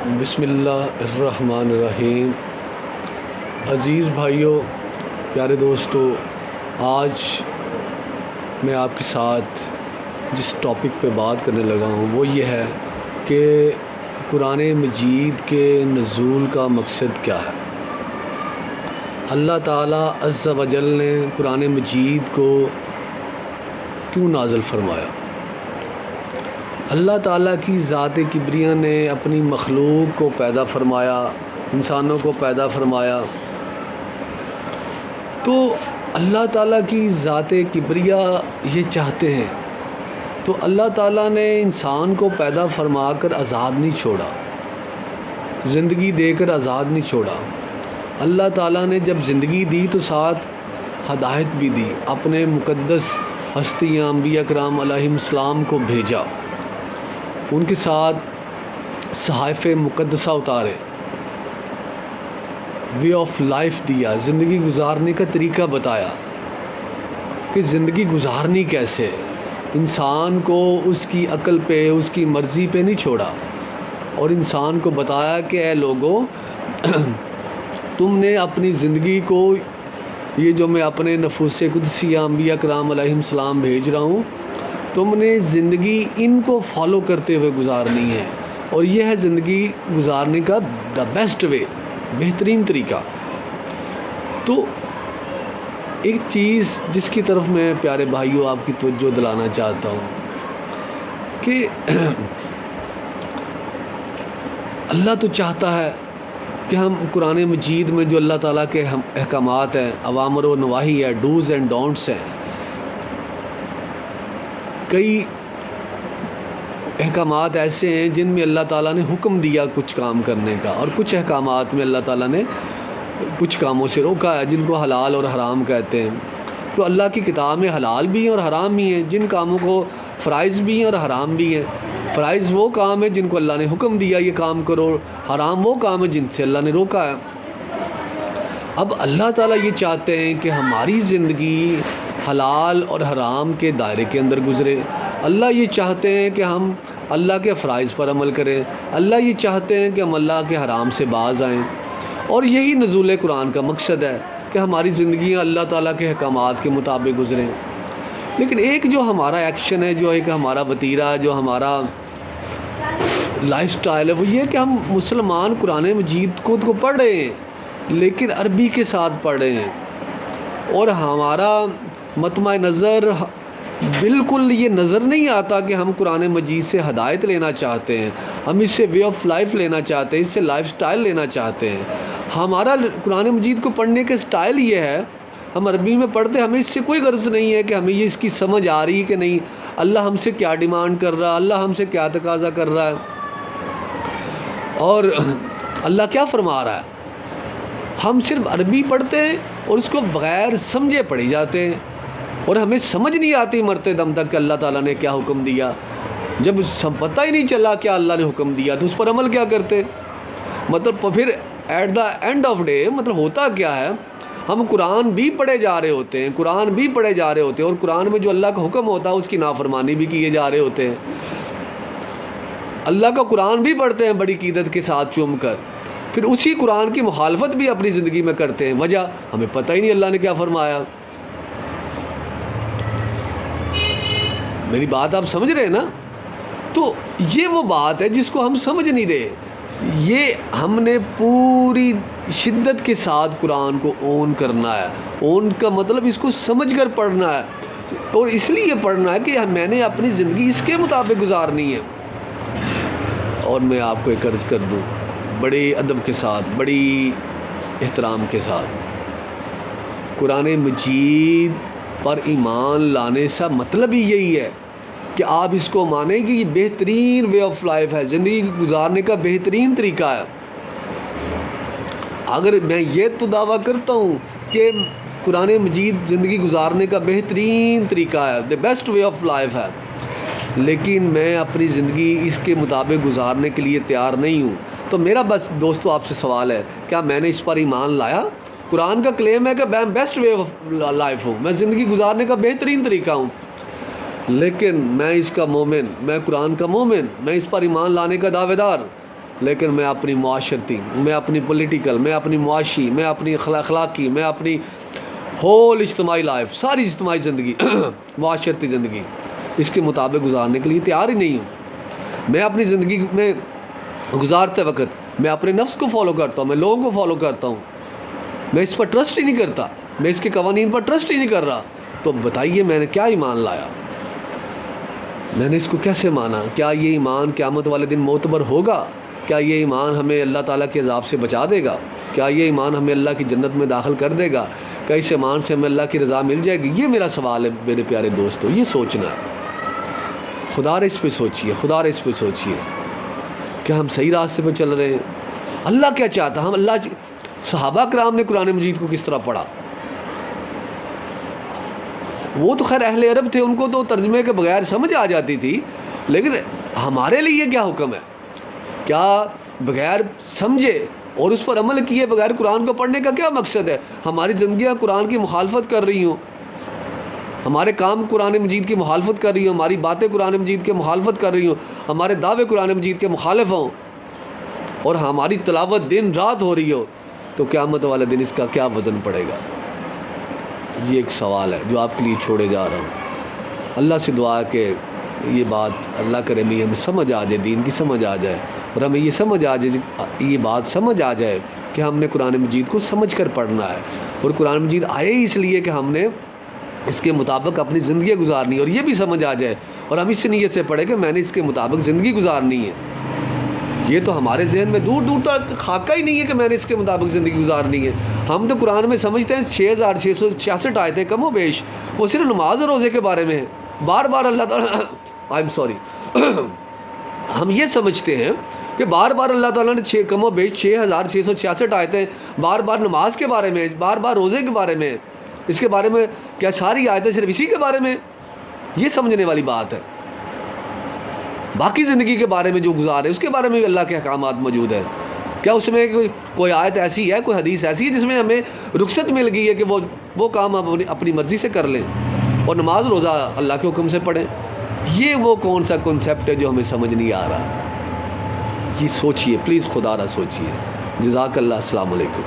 बिस्मिल्लाहिर्रहमानिर्रहीम। अज़ीज़ भाइयों, प्यारे दोस्तों, आज मैं आपके साथ जिस टॉपिक पे बात करने लगा हूँ वो ये है कि कुरान मजीद के नुज़ूल का मकसद क्या है। अल्लाह ताला अज़्ज़ा वजल ने कुरान मजीद को क्यों नाज़िल फरमाया। अल्लाह ताला की ज़ात किब्रिया ने अपनी मखलूक को पैदा फरमाया, इंसानों को पैदा फरमाया। तो अल्लाह ताला की ज़ात किब्रिया ये चाहते हैं, तो अल्लाह ताला ने इंसान को पैदा फरमा कर आज़ाद नहीं छोड़ा, ज़िंदगी देकर आज़ाद नहीं छोड़ा। अल्लाह ताला ने जब ज़िंदगी दी तो साथ हदायत भी दी, अपने मुक़द्दस हस्तियाँ अंबिया किराम अलैहिस्सलाम को भेजा, उनके साथ सहाइफ़े मुक़द्दसा उतारे, वे ऑफ लाइफ दिया, ज़िंदगी गुजारने का तरीका बताया कि ज़िंदगी गुजारनी कैसे। इंसान को उसकी अक्ल पे, उसकी मर्ज़ी पे नहीं छोड़ा और इंसान को बताया कि ऐ लोगों तुमने अपनी ज़िंदगी को, ये जो मैं अपने नफूस कुदसिया अंबिया किराम अलैहिस्सलाम भेज रहा हूँ, तुमने ज़िंदगी इनको फॉलो करते हुए गुजारनी है और यह है ज़िंदगी गुजारने का द बेस्ट वे, बेहतरीन तरीका। तो एक चीज़ जिसकी तरफ मैं प्यारे भाइयों आपकी तवज्जो दिलाना चाहता हूँ कि अल्लाह तो चाहता है कि हम कुरान मजीद में जो अल्लाह ताला के हम अहकामात हैं, अवामर व नवाही है, डूज़ एंड डोंट्स हैं, कई अहकामात ऐसे हैं जिनमें अल्लाह ताला ने हुक्म दिया कुछ काम करने का और कुछ अहकामात में अल्लाह ताला ने कुछ कामों से रोका है जिनको हलाल और हराम कहते हैं। तो अल्लाह की किताब में हलाल भी हैं और हराम भी हैं, जिन कामों को फ़राइज़ भी हैं और हराम भी हैं। फ़राइज़ वो काम है जिनको अल्लाह ने हुक्म दिया ये काम करो, हराम वो काम है जिनसे अल्लाह ने रोका है। अब अल्लाह ताला ये चाहते हैं कि हमारी ज़िंदगी हलाल और हराम के दायरे के अंदर गुज़रे। अल्लाह ये चाहते हैं कि हम अल्लाह के फ़राइज़ पर अमल करें। अल्लाह ये चाहते हैं कि हम अल्लाह के हराम से बाज़ आएँ और यही नुज़ूल कुरान का मकसद है कि हमारी ज़िंदगियाँ अल्लाह ताला के अहकामात के मुताबिक गुज़रें। लेकिन एक जो हमारा एक्शन है, जो एक हमारा वतीरा, जो हमारा लाइफ स्टाइल है, वो ये है कि हम मुसलमान कुरान मजीद खुद को पढ़ रहे हैं लेकिन अरबी के साथ पढ़ रहे हैं और हमारा मतमा नज़र बिल्कुल ये नज़र नहीं आता कि हम कुरान मजीद से हदायत लेना चाहते हैं, हम इससे वे ऑफ लाइफ लेना चाहते हैं, इससे लाइफ स्टाइल लेना चाहते हैं। हमारा कुरान मजीद को पढ़ने का स्टाइल ये है, हम अरबी में पढ़ते, हमें इससे कोई गर्ज़ नहीं है कि हमें ये इसकी समझ आ रही है कि नहीं, अल्लाह हमसे क्या डिमांड कर रहा है, अल्लाह हमसे क्या तकाज़ा कर रहा है और अल्लाह क्या फरमा रहा है। हम सिर्फ अरबी पढ़ते हैं और उसको बग़ैर समझे पढ़ी जाते हैं और हमें समझ नहीं आती मरते दम तक कि अल्लाह ताला ने क्या हुक्म दिया। जब पता ही नहीं चला क्या अल्लाह ने हुक्म दिया तो उस पर अमल क्या करते, मतलब फिर at the end of day मतलब होता क्या है, हम कुरान भी पढ़े जा रहे होते हैं, कुरान भी पढ़े जा रहे होते हैं और कुरान में जो अल्लाह का हुक्म होता है उसकी नाफरमानी भी किए जा रहे होते हैं। अल्लाह का कुरान भी पढ़ते हैं बड़ी क़ीदत के साथ चूम कर, फिर उसी कुरान की मुखालफत भी अपनी ज़िंदगी में करते हैं। वजह हमें पता ही नहीं अल्लाह ने क्या फरमाया। मेरी बात आप समझ रहे हैं ना। तो ये वो बात है जिसको हम समझ नहीं रहे। ये हमने पूरी शिद्दत के साथ कुरान को ओन करना है। ओन का मतलब इसको समझकर पढ़ना है और इसलिए पढ़ना है कि मैंने अपनी ज़िंदगी इसके मुताबिक गुजारनी है। और मैं आपको एक अर्ज़ कर दूँ बड़े अदब के साथ, बड़ी एहतराम के साथ, कुरान मजीद पर ईमान लाने से मतलब ही यही है कि आप इसको माने कि ये बेहतरीन वे ऑफ लाइफ है, ज़िंदगी गुजारने का बेहतरीन तरीका है। अगर मैं ये तो दावा करता हूँ कि कुरान मजीद ज़िंदगी गुजारने का बेहतरीन तरीका है, the best way of life है, लेकिन मैं अपनी ज़िंदगी इसके मुताबिक गुजारने के लिए तैयार नहीं हूँ, तो मेरा बस दोस्तों आपसे सवाल है, क्या मैंने इस पर ईमान लाया? कुरान का क्लेम है कि मैं बेस्ट वे ऑफ लाइफ हूँ, मैं ज़िंदगी गुजारने का बेहतरीन तरीका हूँ, लेकिन मैं इसका मोमिन, मैं कुरान का मोमिन, मैं इस पर ईमान लाने का दावेदार लेकिन मैं अपनी मुआशरती, मैं अपनी पॉलिटिकल, मैं अपनी मुआशी, मैं अपनी अखलाकी, मैं अपनी होल इज्तिमाई लाइफ, सारी इज्तिमाई ज़िंदगी मुआशरती ज़िंदगी इसके मुताबिक गुजारने के लिए तैयार ही नहीं हूँ। मैं अपनी ज़िंदगी में गुजारते वक्त मैं अपने नफ्स को फॉलो करता हूँ, मैं लोगों को फॉलो करता हूँ, मैं इस पर ट्रस्ट ही नहीं करता, मैं इसके कवानीन पर ट्रस्ट ही नहीं कर रहा। तो बताइए मैंने क्या ईमान लाया, मैंने इसको कैसे माना? क्या ये ईमान क़यामत वाले दिन मोतबर होगा? क्या ये ईमान हमें अल्लाह ताला के अज़ाब से बचा देगा? क्या ये ईमान हमें अल्लाह की जन्नत में दाखिल कर देगा? क्या इस ईमान से हमें अल्लाह की रज़ा मिल जाएगी? ये मेरा सवाल है मेरे प्यारे दोस्तों, ये सोचना है। खुदा इस पे सोचिए, खुदा इस पे सोचिए, क्या हम सही रास्ते पे चल रहे हैं? अल्लाह क्या चाहता? हम अल्लाह, सहाबा कराम ने कुरान मजीद को किस तरह पढ़ा? वो तो खैर अहले अरब थे, उनको तो तर्जमे के बगैर समझ आ जाती थी, लेकिन हमारे लिए क्या हुक्म है? क्या बगैर समझे और उस पर अमल किए बगैर कुरान को पढ़ने का क्या मकसद है? हमारी ज़िंदगियाँ कुरान की मुखालफत कर रही हों, हमारे काम कुरान मजीद की मुखालफत कर रही हों, हमारी बातें कुरान मजीद के मुखालफत कर रही हों, हमारे दावे कुरान मजीद के मुखालिफ हों और हमारी तिलावत दिन रात हो रही हो, तो क़यामत वाले दिन इसका क्या वज़न पड़ेगा? ये एक सवाल है जो आपके लिए छोड़े जा रहा हूँ। अल्लाह से दुआ है कि ये बात अल्लाह करे में हमें समझ आ जाए, दीन की समझ आ जाए, और हमें ये समझ आ जाए, ये बात समझ आ जाए कि हमने कुरान मजीद को समझ कर पढ़ना है, और कुरान मजीद आए इसलिए कि हमने इसके मुताबिक अपनी ज़िंदगी गुजारनी है, और ये भी समझ आ जाए और हम इस नीयत से पढ़े कि मैंने इसके मुताबिक ज़िंदगी गुजारनी है। ये तो हमारे जहन में दूर दूर तक खाका ही नहीं है कि मैंने इसके मुताबिक ज़िंदगी गुजारनी है। हम तो कुरान में समझते हैं 6666 आयतें कमो बेश वो सिर्फ नमाज और रोज़े के बारे में है। बार बार अल्लाह ताला आई एम सॉरी हम ये समझते हैं कि बार बार अल्लाह ताला ने कमो बेश 6666 आयतें बार बार नमाज के बारे में, बार बार रोज़े के बारे में, इसके बारे में क्या सारी आयतें सिर्फ इसी के बारे में? ये समझने वाली बात है। बाकी ज़िंदगी के बारे में जो गुजार है उसके बारे में भी अल्लाह के अहकामात मौजूद है। क्या उसमें कोई आयत ऐसी है, कोई हदीस ऐसी है जिसमें हमें रुख्सत मिल गई है कि वो काम हम अपनी मर्ज़ी से कर लें और नमाज रोज़ा अल्लाह के हुक्म से पढ़ें? ये वो कौन सा कॉन्सेप्ट है जो हमें समझ नहीं आ रहा? ये सोचिए प्लीज़, खुदा रा सोचिए। जज़ाकल्लाह, अस्सलाम वालेकुम।